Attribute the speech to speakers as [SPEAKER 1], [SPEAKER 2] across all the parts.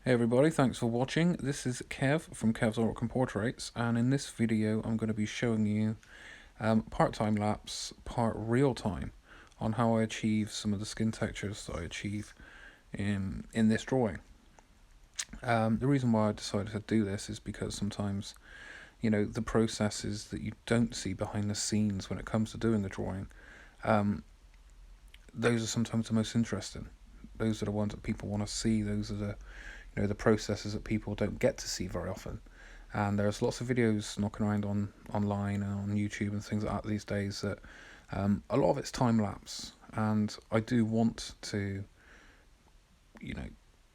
[SPEAKER 1] Hey everybody, thanks for watching. This is Kev from Kev's Artwork and Portraits, and in this video I'm going to be showing you part time lapse, part real time on how I achieve some of the skin textures that I achieve in this drawing. The reason why I decided to do this is because sometimes, the processes that you don't see behind the scenes when it comes to doing the drawing, um, those are sometimes the most interesting. Those are the ones that people want to see. Those are the processes that people don't get to see very often. And there's lots of videos knocking around online and on YouTube and things like that these days that a lot of it's time lapse, and I do want to you know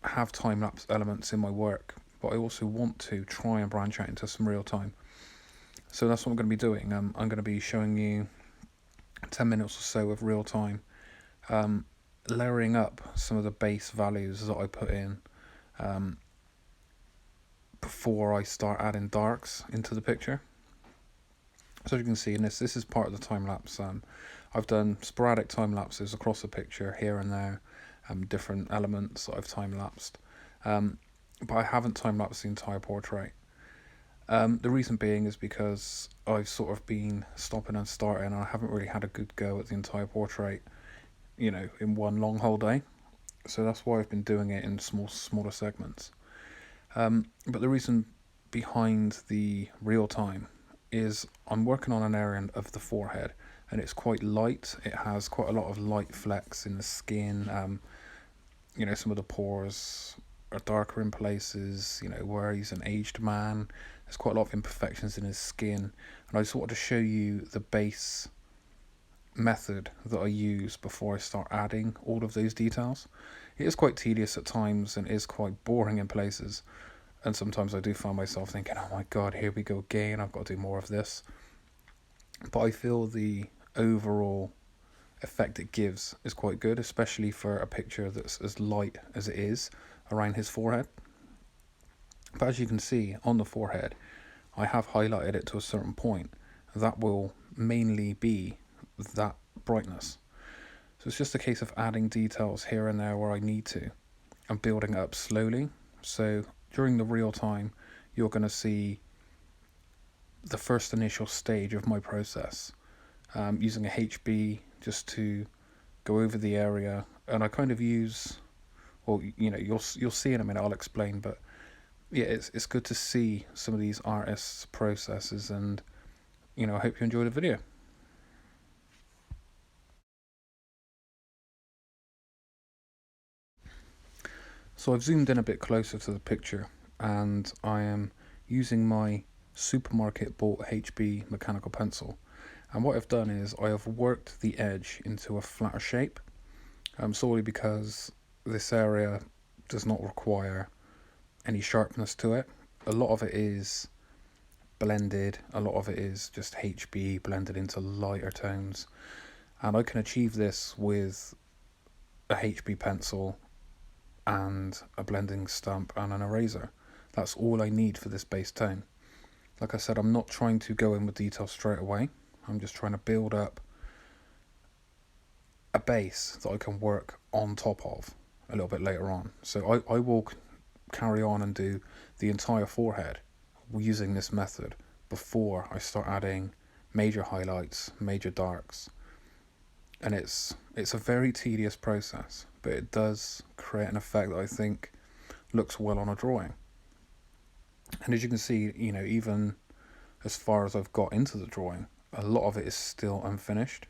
[SPEAKER 1] have time lapse elements in my work, but I also want to try and branch out into some real time. So that's what I'm going to be doing. I'm going to be showing you 10 minutes or so of real time, um, layering up some of the base values that I put in um, before I start adding darks into the picture. So as you can see in this is part of the time lapse. I've done sporadic time lapses across the picture here and there, different elements that I've time lapsed, but I haven't time lapsed the entire portrait. The reason being is because I've sort of been stopping and starting, and I haven't really had a good go at the entire portrait, in one long whole day. So that's why I've been doing it in smaller segments. But the reason behind the real time is I'm working on an area of the forehead, and it's quite light. It has quite a lot of light flecks in the skin. Some of the pores are darker in places, where he's an aged man. There's quite a lot of imperfections in his skin. And I just wanted to show you the base method that I use before I start adding all of those details. It is quite tedious at times and is quite boring in places. And sometimes I do find myself thinking, oh my god, here we go again, I've got to do more of this. But I feel the overall effect it gives is quite good, especially for a picture that's as light as it is around his forehead. But as you can see on the forehead, I have highlighted it to a certain point. That will mainly be that brightness. So it's just a case of adding details here and there where I need to and building it up slowly. So during the real time, you're going to see the first initial stage of my process, using a HB just to go over the area. And I kind of use, well, you'll see in a minute, I'll explain, but yeah, it's good to see some of these artists' processes, and I hope you enjoy the video. So I've zoomed in a bit closer to the picture, and I am using my supermarket bought HB mechanical pencil. And what I've done is I have worked the edge into a flatter shape, solely because this area does not require any sharpness to it. A lot of it is blended, a lot of it is just HB blended into lighter tones, and I can achieve this with a HB pencil and a blending stump and an eraser. That's all I need for this base tone. Like I said, I'm not trying to go in with detail straight away. I'm just trying to build up a base that I can work on top of a little bit later on. So I will carry on and do the entire forehead using this method before I start adding major highlights, major darks. And it's a very tedious process, but it does create an effect that I think looks well on a drawing. And as you can see, even as far as I've got into the drawing, a lot of it is still unfinished.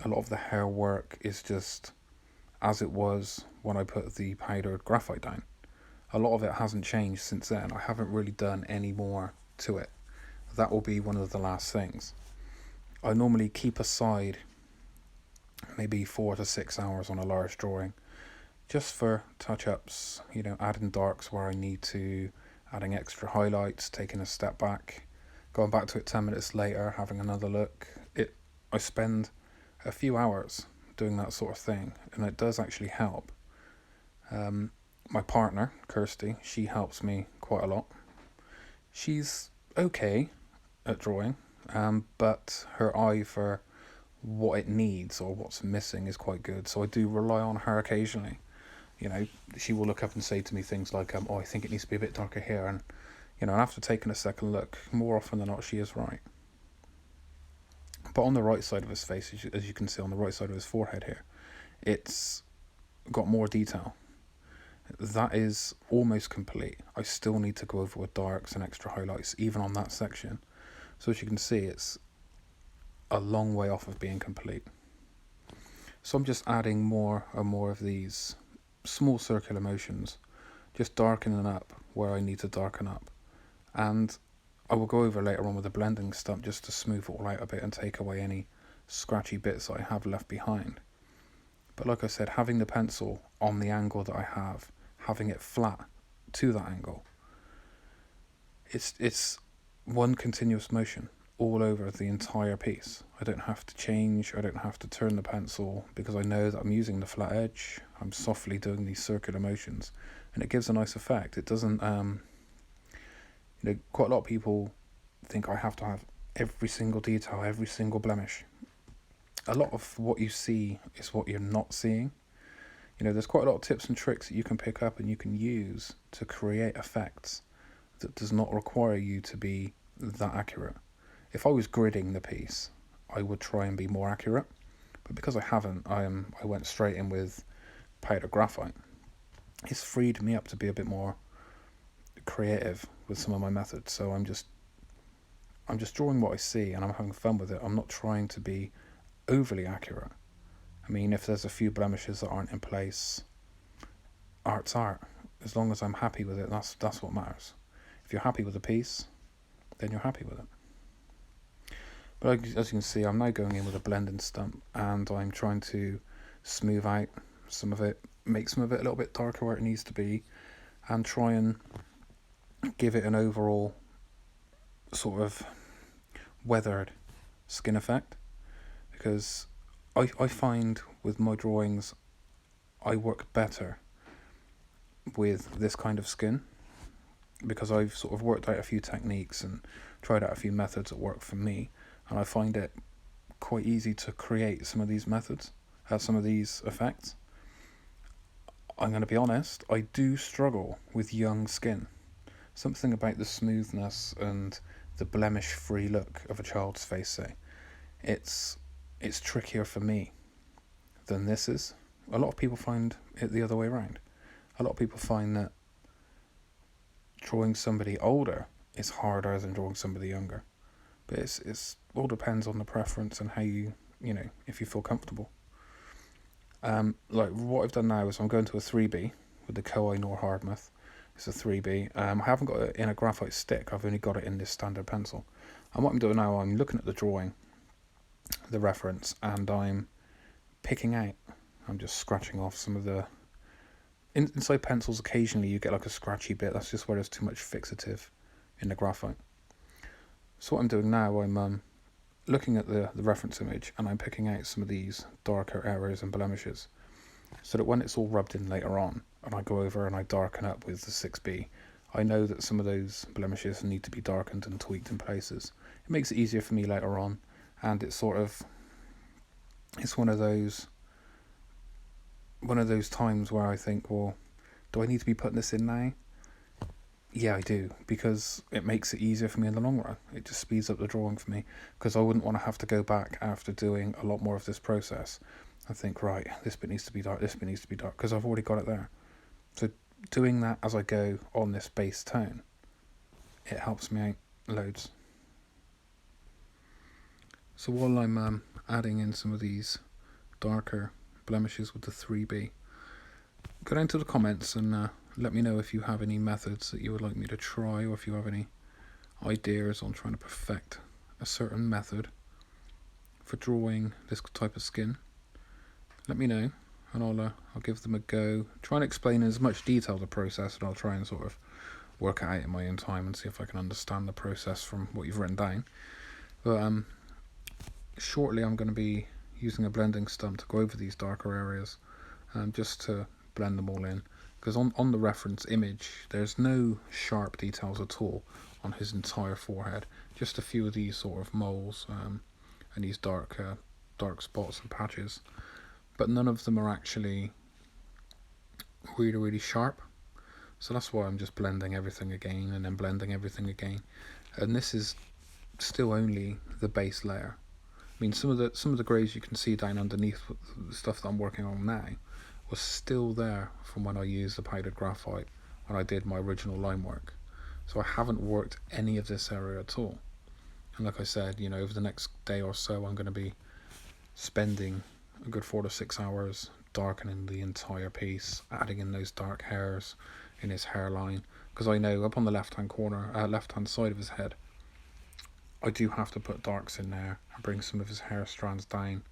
[SPEAKER 1] A lot of the hair work is just as it was when I put the powdered graphite down. A lot of it hasn't changed since then. I haven't really done any more to it. That will be one of the last things. I normally keep aside maybe 4 to 6 hours on a large drawing just for touch-ups, adding darks where I need to, adding extra highlights, taking a step back, going back to it 10 minutes later, having another look. I spend a few hours doing that sort of thing, and it does actually help. My partner, Kirsty, she helps me quite a lot. She's okay at drawing, but her eye for what it needs or what's missing is quite good, so I do rely on her occasionally. You know, she will look up and say to me things like, "Oh, I think it needs to be a bit darker here," and after taking a second look, more often than not, she is right. But on the right side of his face, as you can see on the right side of his forehead here, it's got more detail. That is almost complete. I still need to go over with darks and extra highlights, even on that section. So as you can see, it's a long way off of being complete. So I'm just adding more and more of these small circular motions, just darkening up where I need to darken up. And I will go over later on with a blending stump just to smooth it all out a bit and take away any scratchy bits that I have left behind. But like I said, having the pencil on the angle that I have, having it flat to that angle, it's one continuous motion all over the entire piece. I don't have to change, I don't have to turn the pencil, because I know that I'm using the flat edge. I'm softly doing these circular motions, and it gives a nice effect. It doesn't, quite a lot of people think I have to have every single detail, every single blemish. A lot of what you see is what you're not seeing. There's quite a lot of tips and tricks that you can pick up and you can use to create effects that does not require you to be that accurate. If I was gridding the piece, I would try and be more accurate, but because I haven't, I went straight in with powder graphite. It's freed me up to be a bit more creative with some of my methods. So I'm just drawing what I see and I'm having fun with it. I'm not trying to be overly accurate. I mean, if there's a few blemishes that aren't in place, art's art. As long as I'm happy with it, that's what matters. If you're happy with the piece, then you're happy with it. But as you can see, I'm now going in with a blending stump and I'm trying to smooth out some of it, make some of it a little bit darker where it needs to be, and try and give it an overall sort of weathered skin effect. Because I find with my drawings, I work better with this kind of skin, because I've sort of worked out a few techniques and tried out a few methods that work for me, and I find it quite easy to create some of these methods, some of these effects. I'm going to be honest, I do struggle with young skin. Something about the smoothness and the blemish-free look of a child's face, say, it's trickier for me than this is. A lot of people find it the other way around. A lot of people find that drawing somebody older is harder than drawing somebody younger. But it's all depends on the preference and how if you feel comfortable. Like what I've done now is I'm going to a 3B with the Koei Nor Hardmouth. It's a 3B. I haven't got it in a graphite stick. I've only got it in this standard pencil. And what I'm doing now, I'm looking at the drawing, the reference, and I'm picking out. I'm just scratching off some of the inside pencils. Occasionally you get like a scratchy bit. That's just where there's too much fixative in the graphite. So what I'm doing now, I'm looking at the reference image and I'm picking out some of these darker areas and blemishes, so that when it's all rubbed in later on and I go over and I darken up with the 6B, I know that some of those blemishes need to be darkened and tweaked in places. It makes it easier for me later on, and it's one of those times where I think, well, do I need to be putting this in now? Yeah, I do, because it makes it easier for me in the long run. It just speeds up the drawing for me, because I wouldn't want to have to go back after doing a lot more of this process and think, right, this bit needs to be dark, this bit needs to be dark, because I've already got it there. So doing that as I go on this base tone, it helps me out loads. So while I'm adding in some of these darker blemishes with the 3B, go down to the comments and let me know if you have any methods that you would like me to try, or if you have any ideas on trying to perfect a certain method for drawing this type of skin. Let me know, and I'll give them a go. Try and explain in as much detail the process, and I'll try and sort of work it out in my own time and see if I can understand the process from what you've written down. But shortly I'm going to be using a blending stump to go over these darker areas, just to blend them all in. Because on the reference image, there's no sharp details at all on his entire forehead. Just a few of these sort of moles and these dark spots and patches. But none of them are actually really sharp. So that's why I'm just blending everything again and then blending everything again. And this is still only the base layer. I mean, some of the greys you can see down underneath the stuff that I'm working on now was still there from when I used the powdered graphite when I did my original line work. So I haven't worked any of this area at all. And like I said, you know, over the next day or so, I'm going to be spending a good 4 to 6 hours darkening the entire piece, adding in those dark hairs in his hairline, because I know up on the left hand side of his head, I do have to put darks in there and bring some of his hair strands down.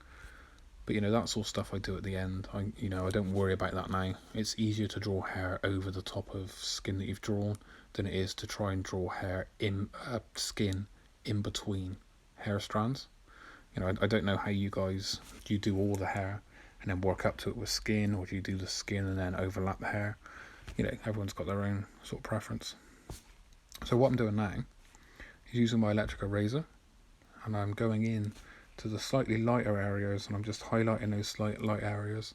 [SPEAKER 1] But you know, that's all stuff I do at the end. I don't worry about that now. It's easier to draw hair over the top of skin that you've drawn than it is to try and draw hair in skin in between hair strands. You know, I don't know how you guys, do you do all the hair and then work up to it with skin, or do you do the skin and then overlap the hair? You know, everyone's got their own sort of preference. So what I'm doing now is using my electric eraser, and I'm going in to the slightly lighter areas, and I'm just highlighting those slight light areas,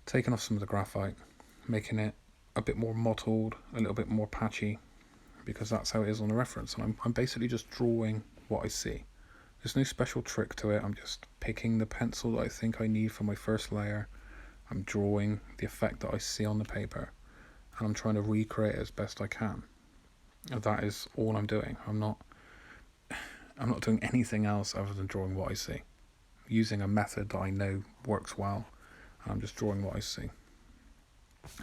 [SPEAKER 1] taking off some of the graphite, making it a bit more mottled, a little bit more patchy, because that's how it is on the reference. And I'm basically just drawing what I see. There's no special trick to it. I'm just picking the pencil that I think I need for my first layer. I'm drawing the effect that I see on the paper, and I'm trying to recreate it as best I can. And that is all I'm doing. I'm not doing anything else other than drawing what I see, using a method that I know works well, and I'm just drawing what I see.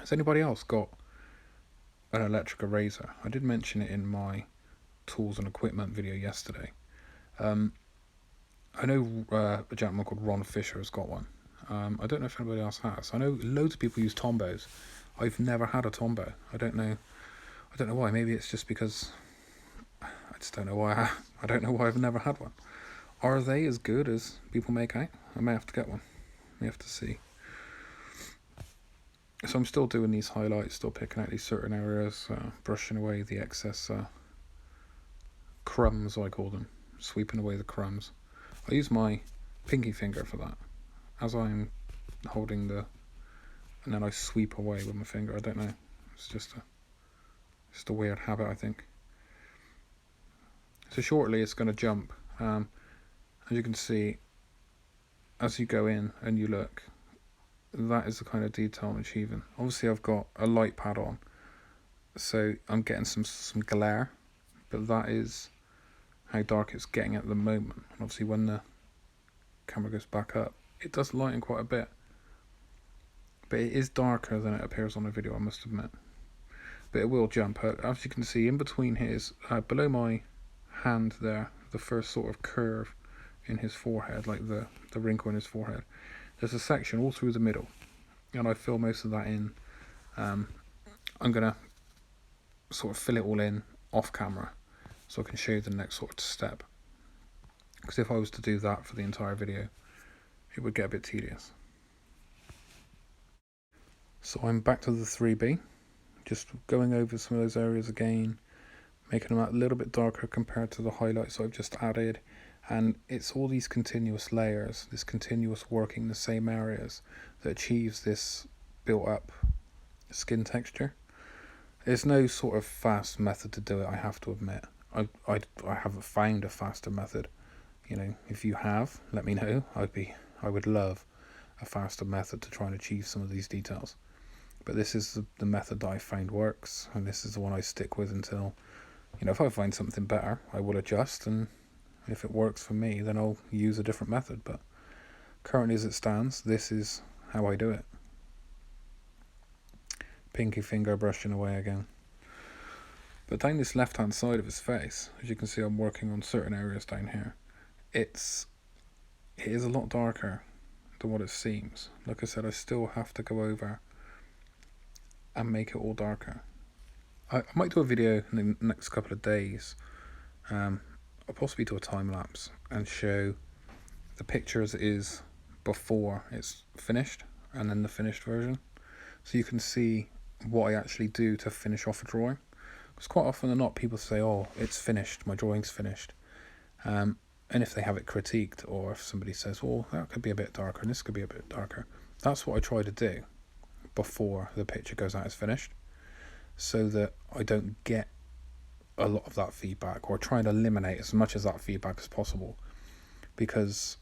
[SPEAKER 1] Has anybody else got an electric eraser? I did mention it in my tools and equipment video yesterday. I know a gentleman called Ron Fisher has got one. I don't know if anybody else has. I know loads of people use Tombos. I've never had a Tombow. I don't know why. Maybe it's just because I just don't know why. I don't know why I've never had one. Are they as good as people make out? I may have to get one. We have to see. So I'm still doing these highlights, still picking out these certain areas, brushing away the excess crumbs, I call them, sweeping away the crumbs. I use my pinky finger for that, as I'm holding and then I sweep away with my finger. I don't know. It's just a weird habit, I think. So shortly it's going to jump. As you can see, as you go in and you look, that is the kind of detail I'm achieving. Obviously I've got a light pad on, so I'm getting some glare, but that is how dark it's getting at the moment. And obviously when the camera goes back up, it does lighten quite a bit, but it is darker than it appears on the video, I must admit. But it will jump. As you can see, in between his, below my hand there, the first sort of curve in his forehead, like the wrinkle in his forehead, there's a section all through the middle, and I fill most of that in. I'm gonna sort of fill it all in off camera, so I can show you the next sort of step. Because if I was to do that for the entire video, it would get a bit tedious. So I'm back to the 3B, just going over some of those areas again, making them a little bit darker compared to the highlights I've just added. And it's all these continuous layers, this continuous working the same areas that achieves this built up skin texture. There's no sort of fast method to do it, I have to admit. I haven't found a faster method. You know, if you have, let me know. I would love a faster method to try and achieve some of these details. But this is the method that I found works, and this is the one I stick with until, you know, if I find something better, I will adjust, and if it works for me, then I'll use a different method. But currently as it stands, this is how I do it. Pinky finger brushing away again. But down this left hand side of his face, as you can see, I'm working on certain areas down here. It is a lot darker than what it seems. Like I said, I still have to go over and make it all darker. I might do a video in the next couple of days. I'll possibly do a time lapse and show the picture as it is before it's finished, and then the finished version, so you can see what I actually do to finish off a drawing. Because quite often than not, people say, oh, it's finished, my drawing's finished, and if they have it critiqued, or if somebody says, well, that could be a bit darker and this could be a bit darker, that's what I try to do. before the picture goes out as finished, so that I don't get a lot of that feedback, or try and eliminate as much of that feedback as possible. Because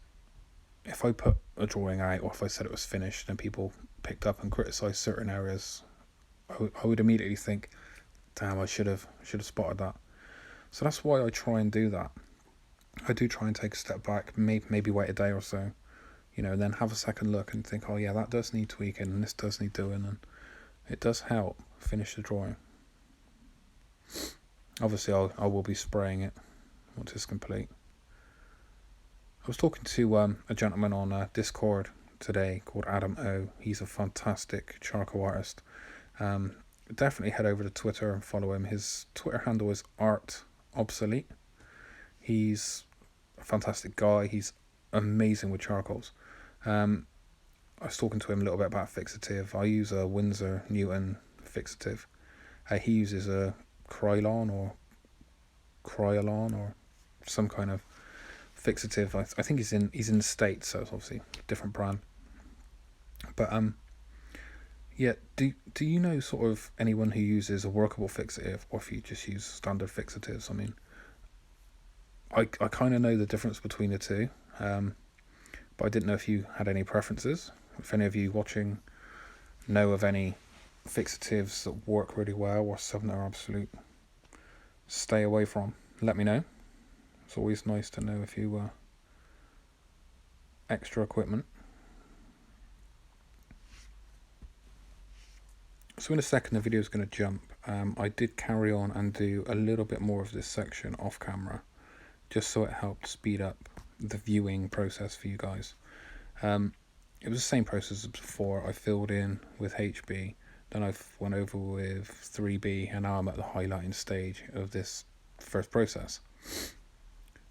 [SPEAKER 1] if I put a drawing out, or if I said it was finished and people picked up and criticised certain areas, I would immediately think, damn, I should have spotted that. So that's why I try and do that. I do try and take a step back, maybe wait a day or so, and then have a second look and think, oh yeah, that does need tweaking and this does need doing, and it does help finish the drawing. Obviously I will be spraying it once it's complete. I was talking to a gentleman on Discord today called Adam O. He's a fantastic charcoal artist. Definitely head over to Twitter and follow him. His Twitter handle is Art Obsolete. He's a fantastic guy. He's amazing with charcoals. I was talking to him a little bit about fixative. I use a Winsor Newton fixative. He uses a Krylon or some kind of fixative. I think he's in the States, so it's obviously a different brand. But yeah, do you know sort of anyone who uses a workable fixative, or if you just use standard fixatives? I mean, I kind of know the difference between the two, but I didn't know if you had any preferences. If any of you watching know of any fixatives that work really well, or something that are absolute stay away from, let me know. It's always nice to know if you extra equipment. So in a second the video is going to jump. I did carry on and do a little bit more of this section off camera, just so it helped speed up the viewing process for you guys. It was the same process as before. I filled in with HB, then I went over with 3B, and now I'm at the highlighting stage of this first process.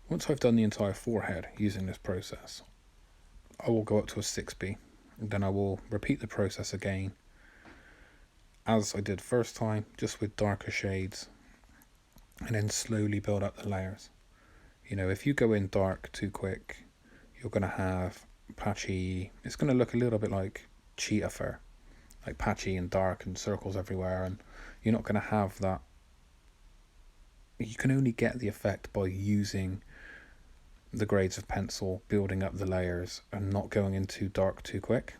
[SPEAKER 1] Once I've done the entire forehead using this process, I will go up to a 6B, and then I will repeat the process again as I did first time, just with darker shades, and then slowly build up the layers. If you go in dark too quick, you're going to have patchy, it's going to look a little bit like cheetah fur, like patchy and dark and circles everywhere, and you're not going to have that. You can only get the effect by using the grades of pencil, building up the layers, and not going into dark too quick.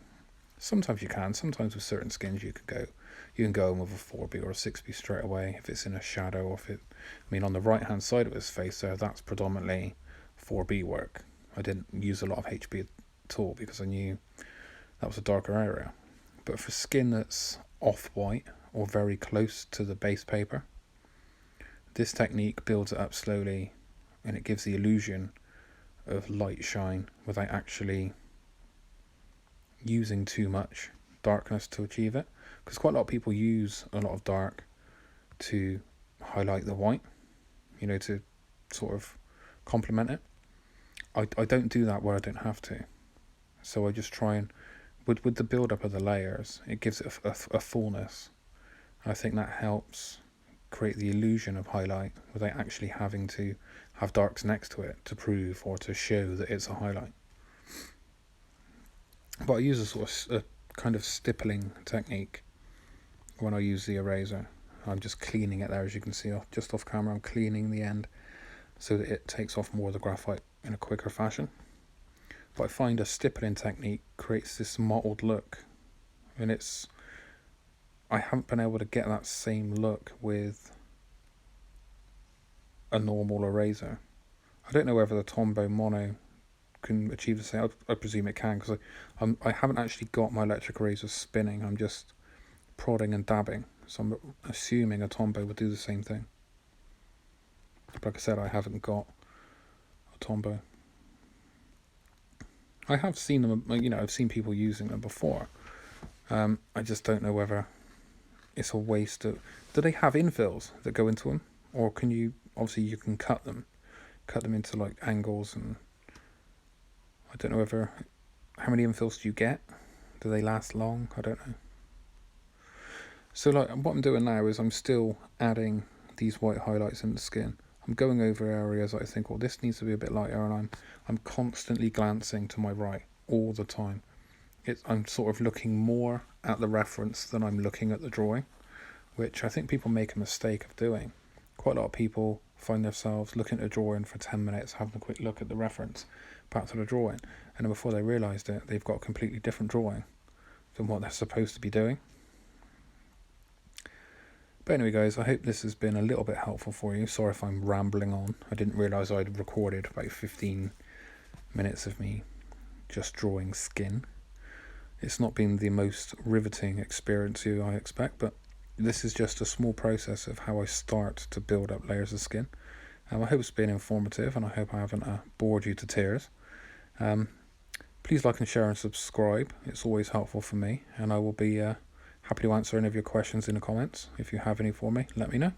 [SPEAKER 1] Sometimes you can. Sometimes with certain skins you can go in with a 4B or a 6B straight away if it's in a shadow, or on the right hand side of his face there, that's predominantly 4B work. I didn't use a lot of HB at all because I knew that was a darker area. But for skin that's off-white or very close to the base paper, this technique builds it up slowly, and it gives the illusion of light shine without actually using too much darkness to achieve it. Because quite a lot of people use a lot of dark to highlight the white, to sort of complement it. I don't do that where I don't have to. So I just try and, with the build up of the layers, it gives it a fullness. I think that helps create the illusion of highlight without actually having to have darks next to it to prove or to show that it's a highlight. But I use a kind of stippling technique when I use the eraser. I'm just cleaning it there, as you can see just off camera. I'm cleaning the end so that it takes off more of the graphite in a quicker fashion. But I find a stippling technique creates this mottled look, and I haven't been able to get that same look with a normal eraser. I don't know whether the Tombow Mono can achieve the same. I presume it can, because I haven't actually got my electric eraser spinning. I'm just prodding and dabbing, so I'm assuming a Tombow would do the same thing. But like I said, I haven't got a Tombow. I have seen them, I've seen people using them before. I just don't know whether it's a waste of... Do they have infills that go into them? Or can you... Obviously you can cut them into like angles, and I don't know whether... How many infills do you get? Do they last long? I don't know. So like what I'm doing now is I'm still adding these white highlights in the skin. I'm going over areas that I think, well, this needs to be a bit lighter, and I'm constantly glancing to my right all the time. I'm sort of looking more at the reference than I'm looking at the drawing, which I think people make a mistake of doing. Quite a lot of people find themselves looking at a drawing for 10 minutes, having a quick look at the reference back to the drawing, and then before they realised it, they've got a completely different drawing than what they're supposed to be doing. But anyway guys, I hope this has been a little bit helpful for you. Sorry if I'm rambling on. I didn't realise I'd recorded about 15 minutes of me just drawing skin. It's not been the most riveting experience I expect, but this is just a small process of how I start to build up layers of skin. I hope it's been informative, and I hope I haven't bored you to tears. Please like and share and subscribe. It's always helpful for me, and I will be happy to answer any of your questions in the comments. If you have any for me, let me know.